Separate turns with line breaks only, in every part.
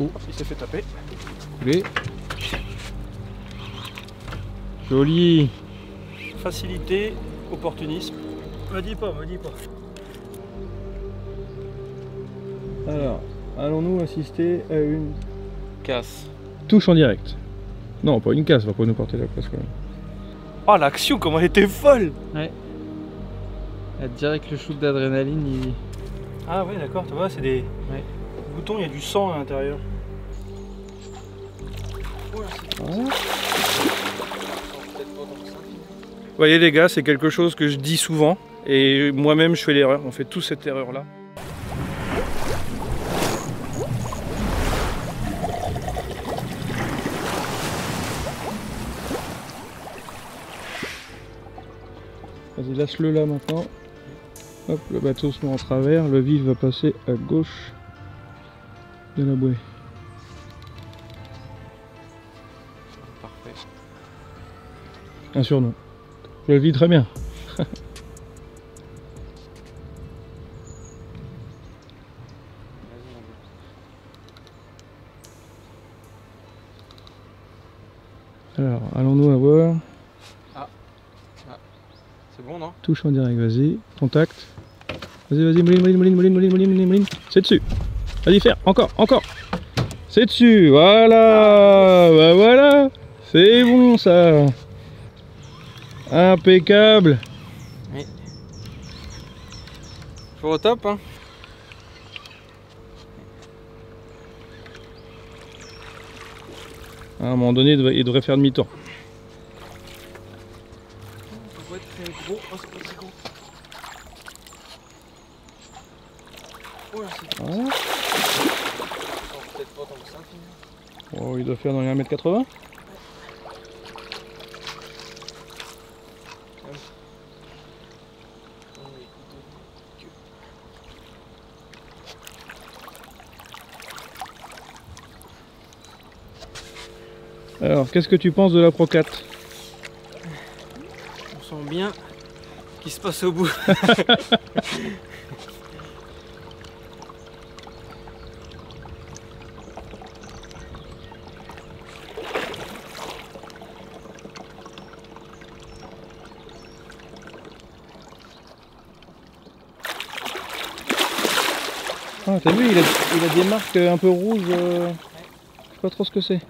Oh, il s'est fait taper.
Coulé. Joli.
Facilité, opportunisme. Me dis pas, me dis pas.
Alors, allons-nous assister à une
Casse.
touche en direct? Non, pas une casse, va pas nous porter la casse quand même.
Oh, l'action, comment elle était folle!
Ouais. Direct le shoot d'adrénaline, il...
Ah ouais, d'accord, tu vois, c'est des boutons, il y a du sang à l'intérieur.
Voilà.
Vous voyez les gars, c'est quelque chose que je dis souvent et moi-même je fais l'erreur, on fait tous cette erreur là.
Vas-y, lâche-le là maintenant. Hop, le bateau se met en travers, le vif va passer à gauche de la bouée.
Parfait.
Un surnom. Je le vis très bien. Alors, allons-nous avoir...
C'est bon, non?
Touche en direct, vas-y, contact. Vas-y, vas-y, mouline. C'est dessus. Vas-y, faire, encore. C'est dessus, voilà. Bah voilà. C'est bon ça. Impeccable.
Oui. Toujours au top, hein?
À un moment donné, il devrait faire demi-tour. Voilà. Oh, il doit faire dans les 1m80. Alors, qu'est-ce que tu penses de la Pro 4?
On sent bien qu'il se passe au bout.
Ah, t'as vu, il a des marques un peu rouges. Je sais pas trop ce que c'est.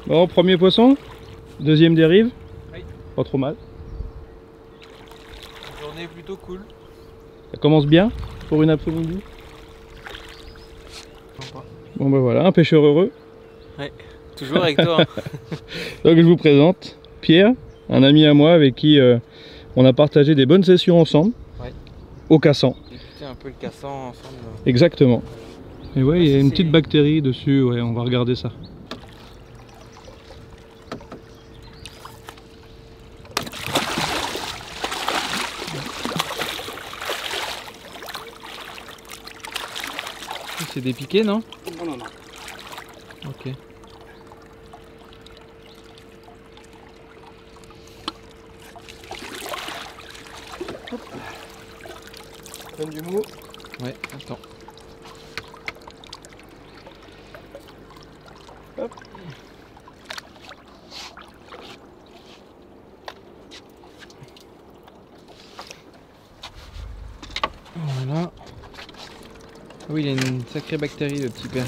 Bon, premier poisson, deuxième dérive,
Oui.
pas trop mal.
Une journée plutôt cool.
Ça commence bien pour une après-midi. Bon bah voilà, un pêcheur heureux.
Ouais, toujours avec toi. Hein.
Donc je vous présente Pierre, un ami à moi avec qui on a partagé des bonnes sessions ensemble,
Ouais.
Au cassant.
Écoutez un peu le cassant ensemble.
Exactement. Et ouais, il y a une
c'est-
petite bactérie dessus, ouais, on va regarder ça.
C'est des piquets, non?
Non.
Ok.
Donne du mot.
Ouais, attends.
Hop.
Voilà. Ah oui, il a une sacrée bactérie, le petit père.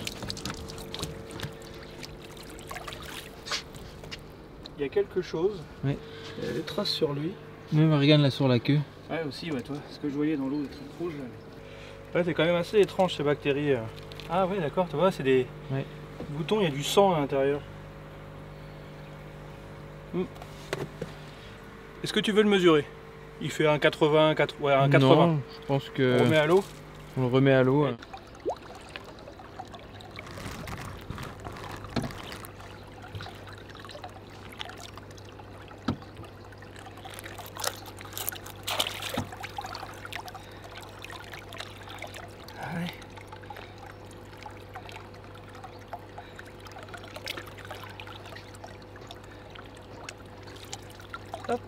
Il y a quelque chose.
Ouais.
Il y a des traces sur lui.
Même regarde là sur la queue.
Ouais, aussi, ouais, toi. Ce que je voyais dans l'eau, des trucs rouges. Là. Ouais, c'est quand même assez étrange ces bactéries. Ah, ouais, d'accord, tu vois, c'est des boutons, il y a du sang à l'intérieur. Est-ce que tu veux le mesurer? Il fait un 80, ouais, un 80.
Non, je pense que
On remet à l'eau.
on le remet à l'eau.
Allez. Hop.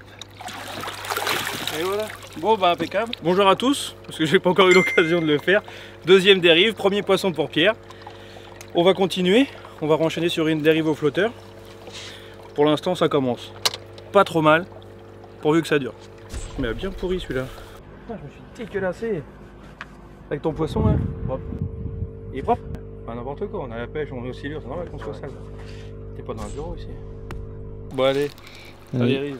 Et voilà. Bon bah impeccable. Bonjour à tous, parce que j'ai pas encore eu l'occasion de le faire. Deuxième dérive, premier poisson pour Pierre. On va continuer, on va renchaîner sur une dérive au flotteur. Pour l'instant ça commence. Pas trop mal, pourvu que ça dure. Mais bien pourri celui-là. Je me suis dégueulassé. Avec ton poisson là, propre. Il est propre. Pas n'importe quoi, on a la pêche, on est au silure, c'est normal qu'on soit sale. T'es pas dans un bureau ici. Bon allez, ça dérive.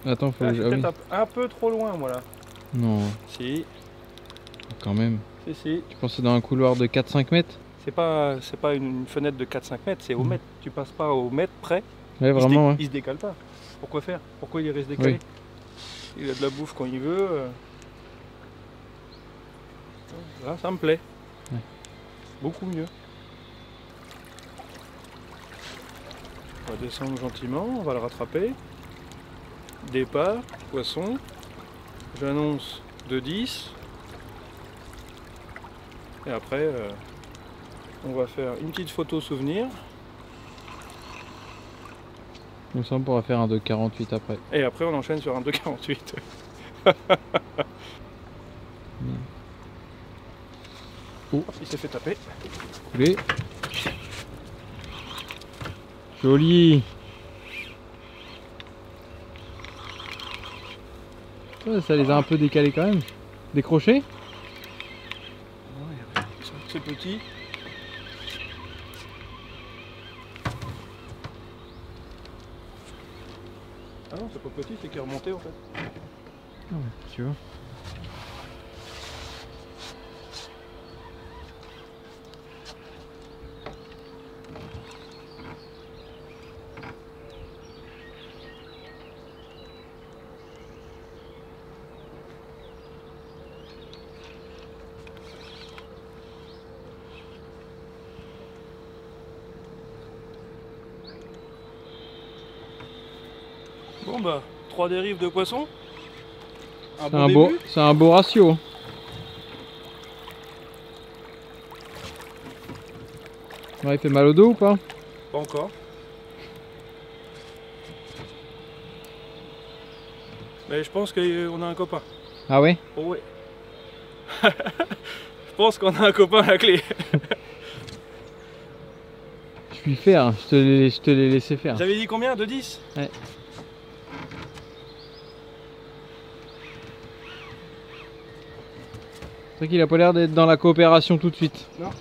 Attends, faut
Ah,
que
je
je...
suis peut-être un peu trop loin moi là.
Non,
Si,
quand même.
si.
Tu pensais dans un couloir de 4-5 mètres?
C'est pas une fenêtre de 4-5 mètres, c'est au mètre. Tu passes pas au mètre près,
Ouais, vraiment, ouais.
il se décale pas. Pourquoi faire? Pourquoi il irait se décaler?
Oui.
Il a de la bouffe quand il veut. Là, ça me plaît.
Ouais.
Beaucoup mieux. On va descendre gentiment, on va le rattraper. Départ, poisson. J'annonce de 10. Et après, on va faire une petite photo souvenir.
Comme ça, on pourra faire un 2,48 après.
Et après, on enchaîne sur un 2,48.
Oh,
Il s'est fait taper.
coulé. Joli. Ouais, ça les a un peu décalés quand même. Décrochés.
C'est petit. Ah non, c'est pas petit, c'est qu'il est remonté en fait.
Ah ouais, tu vois.
Bon bah, 3 dérives de poissons.
C'est un beau ratio. Ouais, il fait mal au dos ou pas?
Pas encore. Mais je pense qu'on a un copain.
Ah ouais?
Oh ouais. Je pense qu'on a un copain à la clé.
Je puis le faire, hein. Je te l'ai laissé faire.
J'avais dit combien? De 10?
Ouais. C'est vrai qu'il a pas l'air d'être dans la coopération tout de suite.
Non.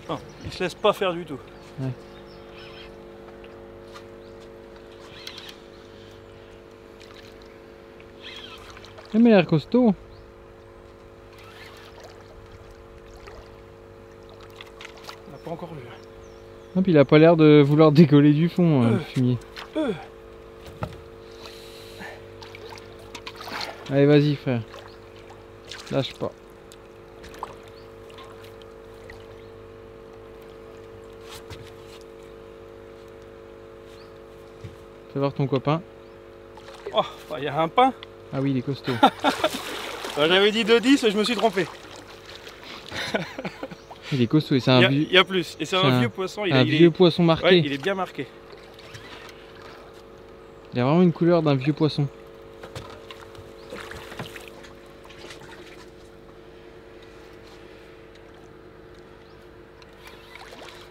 Non, il se laisse pas faire du tout.
Ouais. Il m'a l'air costaud.
On n'a pas encore vu.
Ah, puis il a pas l'air de vouloir décoller du fond, le fumier. Allez, vas-y, frère. Lâche pas. Fais voir ton copain.
Oh, il y a un pain.
Ah oui, il est costaud.
J'avais dit de 10 et je me suis trompé.
Il est costaud et c'est un vieux...
Il y a plus. Et c'est un vieux poisson.
Un vieux poisson marqué.
Ouais, il est bien marqué.
Il a vraiment une couleur d'un vieux poisson.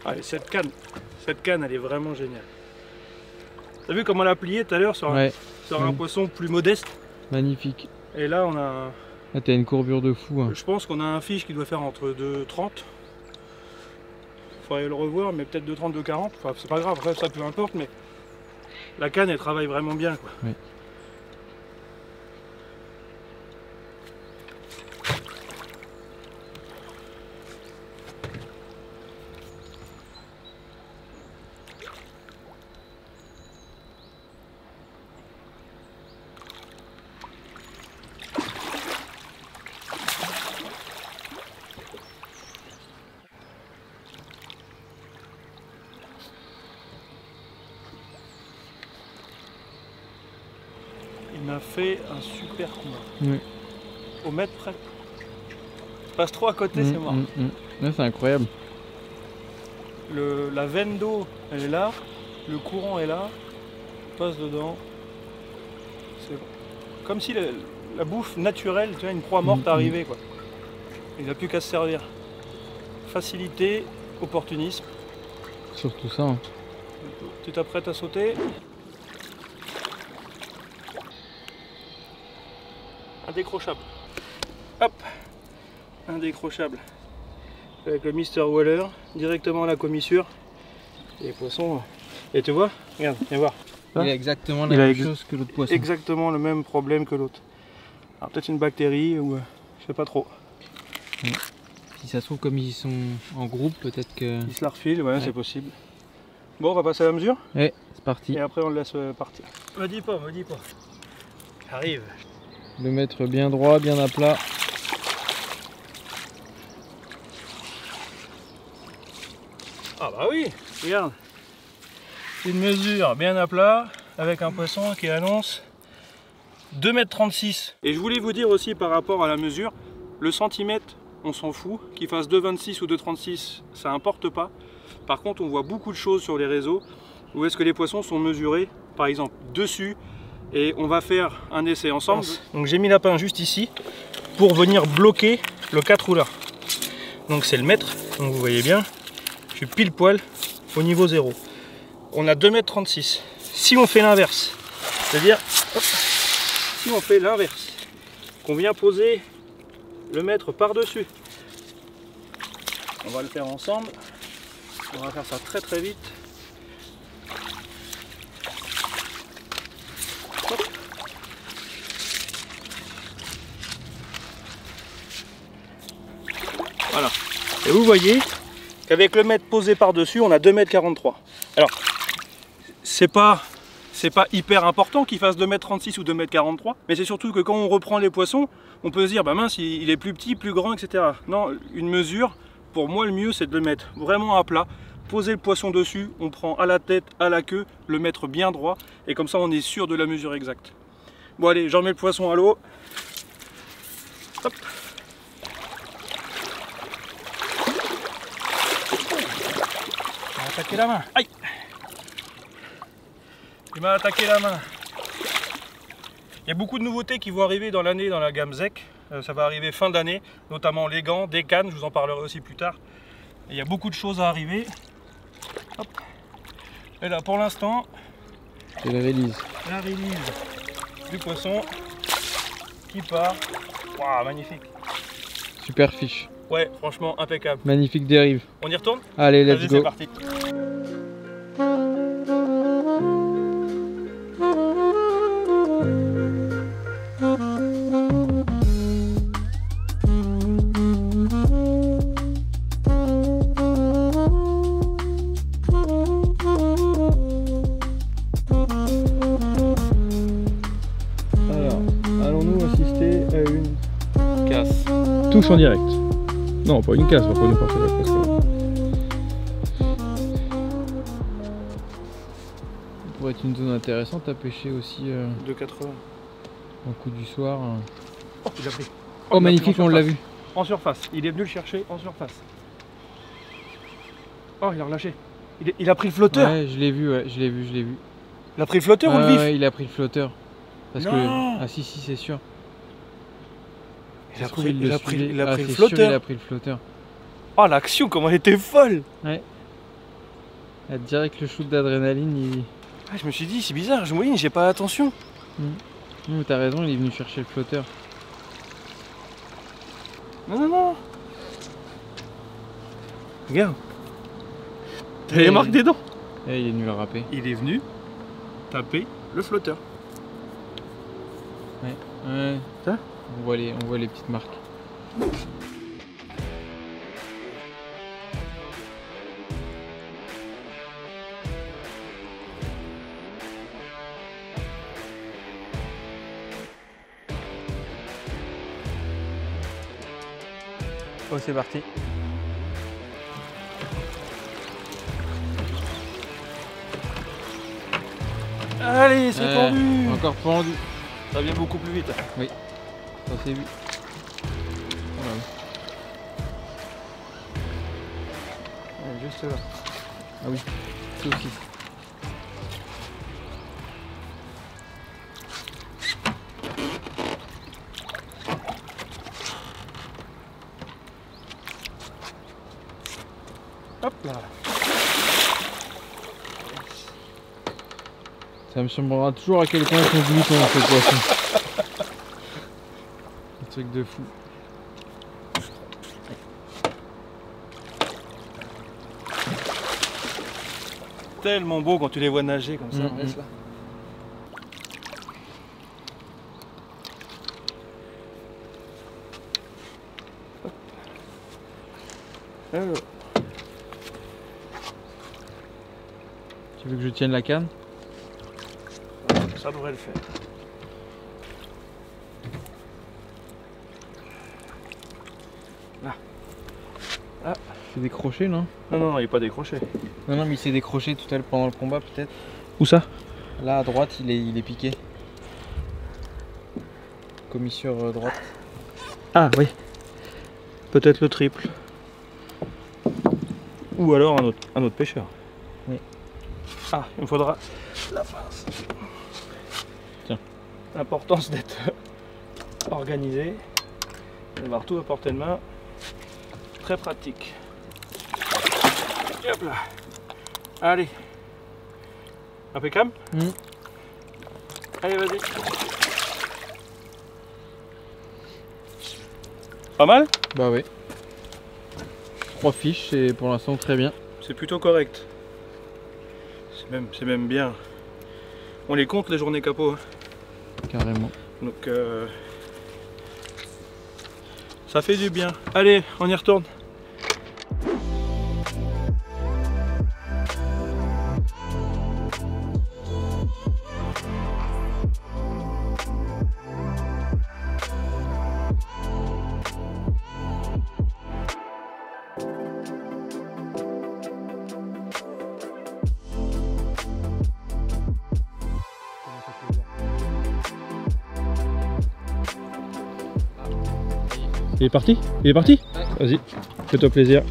Allez, cette canne, elle est vraiment géniale. T'as vu comment on l'a plié tout à l'heure sur, sur un poisson plus modeste?
Magnifique.
Et là, on a...
Ah, t'as une courbure de fou. Hein.
Je pense qu'on a un fiche qui doit faire entre 2,30. Faudrait le revoir, mais peut-être 2,30, 2,40. Enfin, c'est pas grave, après, ça peu importe, mais la canne, elle travaille vraiment bien, quoi.
Oui.
Il m'a fait un super combat.
Oui.
Au mètre près. Je passe trop à côté, c'est mort.
Ouais, c'est incroyable.
La veine d'eau, elle est là. le courant est là, on passe dedans. C'est comme si la bouffe naturelle, tu vois, une proie morte arrivait quoi. Il n'a plus qu'à se servir. Facilité, opportunisme.
Surtout ça. Hein.
Tu t'apprêtes à sauter. Indécrochable. Hop, indécrochable. Avec le Mr. Waller, directement à la commissure. Et les poissons. Et tu vois, regarde, viens voir.
Il a exactement la même chose que l'autre poisson.
Exactement le même problème que l'autre. Alors peut-être une bactérie ou je sais pas trop.
Si ça se trouve, comme ils sont en groupe, peut-être que...
Ils se la refilent, ouais, c'est possible. Bon, on va passer à la mesure.
Ouais, c'est parti.
Et après on le laisse partir. Me dis pas. Arrive.
Le mettre bien droit, bien à plat.
Ah bah oui, regarde. Une mesure bien à plat avec un poisson qui annonce 2,36 m. Et je voulais vous dire aussi par rapport à la mesure, le centimètre, on s'en fout. Qu'il fasse 2,26 ou 2,36, ça importe pas. Par contre, on voit beaucoup de choses sur les réseaux où est-ce que les poissons sont mesurés, par exemple, dessus. Et on va faire un essai ensemble. Donc j'ai mis la pince juste ici pour venir bloquer le 4 rouleurs. Donc c'est le mètre, donc vous voyez bien, je suis pile poil au niveau 0. On a 2,36 m. Si on fait l'inverse, c'est-à-dire, si on fait l'inverse, qu'on vient poser le mètre par-dessus, on va le faire ensemble, on va faire ça très très vite. Hop. Voilà. Et vous voyez qu'avec le mètre posé par-dessus, on a 2,43 m. Alors, c'est pas hyper important qu'il fasse 2,36 m ou 2,43 m, mais c'est surtout que quand on reprend les poissons, on peut se dire, bah mince, il est plus petit, plus grand, etc. Non, une mesure, pour moi le mieux c'est de le mettre vraiment à plat, poser le poisson dessus, on prend à la tête, à la queue, le mettre bien droit, et comme ça on est sûr de la mesure exacte. Bon allez, j'en mets le poisson à l'eau. Hop. On va attaquer la main. Aïe! Il m'a attaqué la main. Il y a beaucoup de nouveautés qui vont arriver dans l'année dans la gamme ZEC. Ça va arriver fin d'année, notamment les gants, des cannes, je vous en parlerai aussi plus tard. Et il y a beaucoup de choses à arriver. Hop. Et là pour l'instant,
c'est la release.
La release du poisson qui part. Waouh, magnifique.
Super fiche.
Ouais, franchement impeccable.
Magnifique dérive.
On y retourne?
Allez, let's go.
C'est parti.
Touche en direct. Non, pas une casse, on va pas nous porter la casse. Ça pourrait être une zone intéressante à pêcher aussi.
De 80.
Au coup du soir.
Oh, il a pris.
Oh, magnifique, on l'a vu.
En surface. Il est venu le chercher en surface. Oh, il a relâché. Il a pris le flotteur.
Ouais, je l'ai vu, je l'ai vu.
Il a pris le flotteur ou le vif?
Ouais, il a pris le flotteur. Parce
non.
que. Ah si, c'est sûr.
Il a pris le
flotteur. Il a pris le flotteur.
Oh, l'action, comment elle était folle!
Ouais. Là, direct le shoot d'adrénaline,
Ah, je me suis dit, c'est bizarre, je me dis, j'ai pas attention.
T'as raison, il est venu chercher le flotteur.
Non. Regarde. T'as les marques des dents.
Et il est venu le râper.
Il est venu taper le flotteur.
Ouais.
Ça?
On voit les petites marques.
Oh, c'est parti. Allez, c'est pendu.
Encore pendu.
Ça vient beaucoup plus vite.
Oui, ça c'est vu. Voilà.
Ouais, juste là.
Ah oui, c'est aussi.
Là.
Ça me semblera toujours à quel point ils sont glissants ces poissons. Un truc de fou.
Tellement beau quand tu les vois nager comme ça.
Mmh.
Laisse là. Alors.
Tu veux que je tienne la canne?
Ça devrait le faire. Là. Ah.
C'est décroché, non?
Non, non, il n'est pas décroché.
Non, non, mais il s'est décroché tout à l'heure pendant le combat, peut-être.
Où ça?
Là, à droite, il est piqué. Commissure droite.
Ah oui. Peut-être le triple. Ou alors un autre pêcheur.
Oui.
Ah, il me faudra la pince.
Tiens.
L'importance d'être organisé, d'avoir tout à portée de main. Très pratique. Hop là. Allez. Impeccable. Allez, vas-y. Pas mal?
Bah oui. 3 fiches, c'est pour l'instant très bien.
C'est plutôt correct. C'est même bien. On les compte les journées capot. Hein.
Carrément.
Donc ça fait du bien. Allez, on y retourne.
Il est parti? Il est parti? Vas-y, fais-toi plaisir.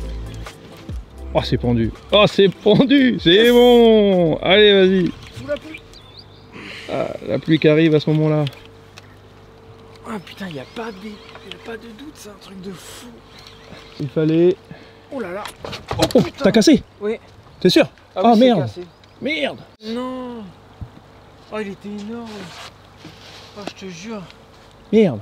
Oh, c'est pendu. Oh, c'est pendu. C'est bon. Allez, vas-y.
Sous la pluie.
Ah, la pluie qui arrive à ce moment-là.
Ah putain, y a pas de doute, c'est un truc de fou.
Il fallait...
Oh là là.
Oh, t'as cassé?
Oui.
T'es sûr?
Ah,
Ah,
oui,
merde.
cassé.
Merde.
Non. Oh, il était énorme. Oh, je te jure.
Merde.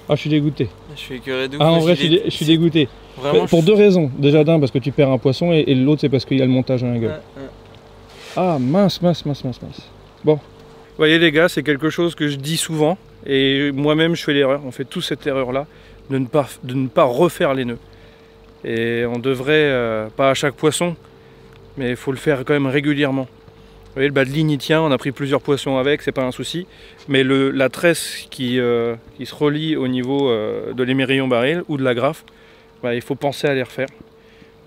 Ah, je suis dégoûté.
Je suis écœuré de ouf.
Ah, en vrai, je suis dégoûté.
Vraiment,
Pour deux raisons. Déjà d'un, parce que tu perds un poisson, et l'autre, c'est parce qu'il y a le montage dans la gueule. Ah, mince. Bon.
Vous voyez les gars, c'est quelque chose que je dis souvent. Et moi-même, je fais l'erreur. On fait tous cette erreur-là. De ne pas refaire les nœuds. Et on devrait, pas à chaque poisson, mais il faut le faire quand même régulièrement. Vous voyez, le bas de ligne, il tient. On a pris plusieurs poissons avec, c'est pas un souci. Mais la tresse qui se relie au niveau de l'émerillon baril ou de la graffe, bah, il faut penser à les refaire.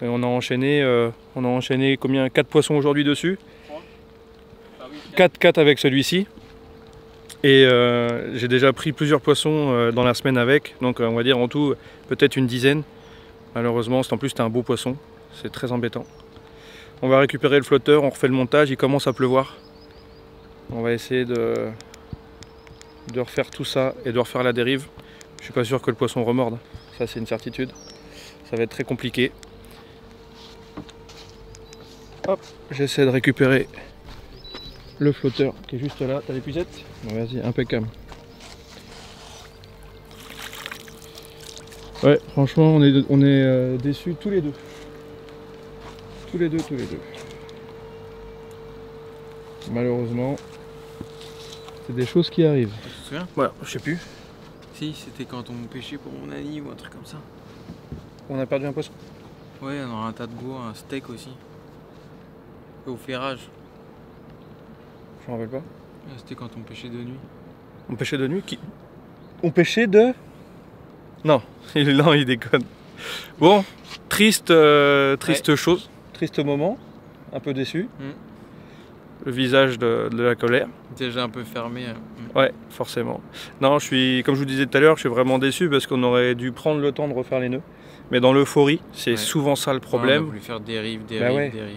Et on a enchaîné combien? 4 poissons aujourd'hui dessus. 4 avec celui-ci. Et j'ai déjà pris plusieurs poissons dans la semaine avec. Donc on va dire en tout peut-être une dizaine. Malheureusement, en plus c'était un beau poisson. C'est très embêtant. On va récupérer le flotteur, on refait le montage, il commence à pleuvoir. On va essayer de refaire tout ça et de refaire la dérive. Je suis pas sûr que le poisson remorde. Ça c'est une certitude. Ça va être très compliqué. Hop, j'essaie de récupérer le flotteur qui est juste là. T'as l'épuisette?
Bon, vas-y, impeccable. Ouais, franchement, on est déçus tous les deux. Tous les deux. Malheureusement, c'est des choses qui arrivent.
Tu te souviens?
Voilà, je sais plus.
Si, c'était quand on pêchait pour mon ami ou un truc comme ça.
On a perdu un poisson.
Ouais, on aura un tas de goût, un steak aussi. Et au ferrage.
Je me rappelle pas.
C'était quand on pêchait de nuit.
On pêchait de nuit qui... On pêchait de... Non, il déconne. Bon, triste chose, triste moment, un peu déçu. Le visage de la colère.
Déjà un peu fermé.
Ouais, forcément. Non, comme je vous disais tout à l'heure, je suis vraiment déçu parce qu'on aurait dû prendre le temps de refaire les nœuds. Mais dans l'euphorie, c'est souvent ça le problème.
On a voulu faire dérive.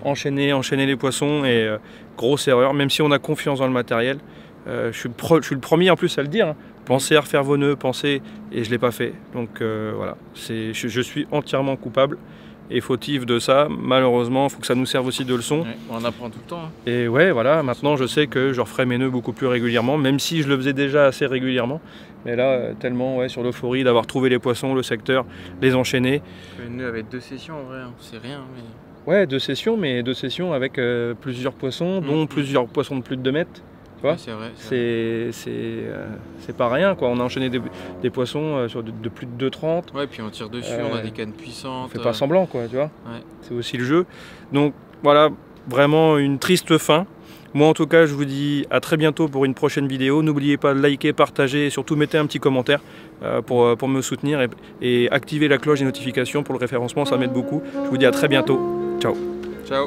Enchaîner les poissons et grosse erreur. Même si on a confiance dans le matériel, je suis le premier en plus à le dire. Hein.
Pensez à refaire vos nœuds, pensez, et je ne l'ai pas fait. Donc voilà, je suis entièrement coupable et fautif de ça. Malheureusement, il faut que ça nous serve aussi de leçon.
Ouais, on apprend tout le temps. Hein.
Et ouais, voilà, maintenant je sais que je referai mes nœuds beaucoup plus régulièrement, même si je le faisais déjà assez régulièrement. Mais là, tellement ouais, sur l'euphorie d'avoir trouvé les poissons, le secteur, les enchaîner.
Le nœud avec 2 sessions en vrai, hein. C'est rien. Mais...
Ouais, 2 sessions, mais 2 sessions avec plusieurs poissons, dont plusieurs poissons de plus de 2 mètres. Tu vois,
ouais, c'est vrai.
C'est pas rien, quoi. On a enchaîné des poissons sur de plus de 2,30.
Ouais, puis on tire dessus, on a des cannes puissantes.
On fait pas semblant, quoi, tu vois.
Ouais.
C'est aussi le jeu. Donc voilà, vraiment une triste fin. Moi en tout cas, je vous dis à très bientôt pour une prochaine vidéo. N'oubliez pas de liker, partager et surtout mettez un petit commentaire pour me soutenir et activer la cloche des notifications pour le référencement, ça m'aide beaucoup. Je vous dis à très bientôt. Ciao.
Ciao.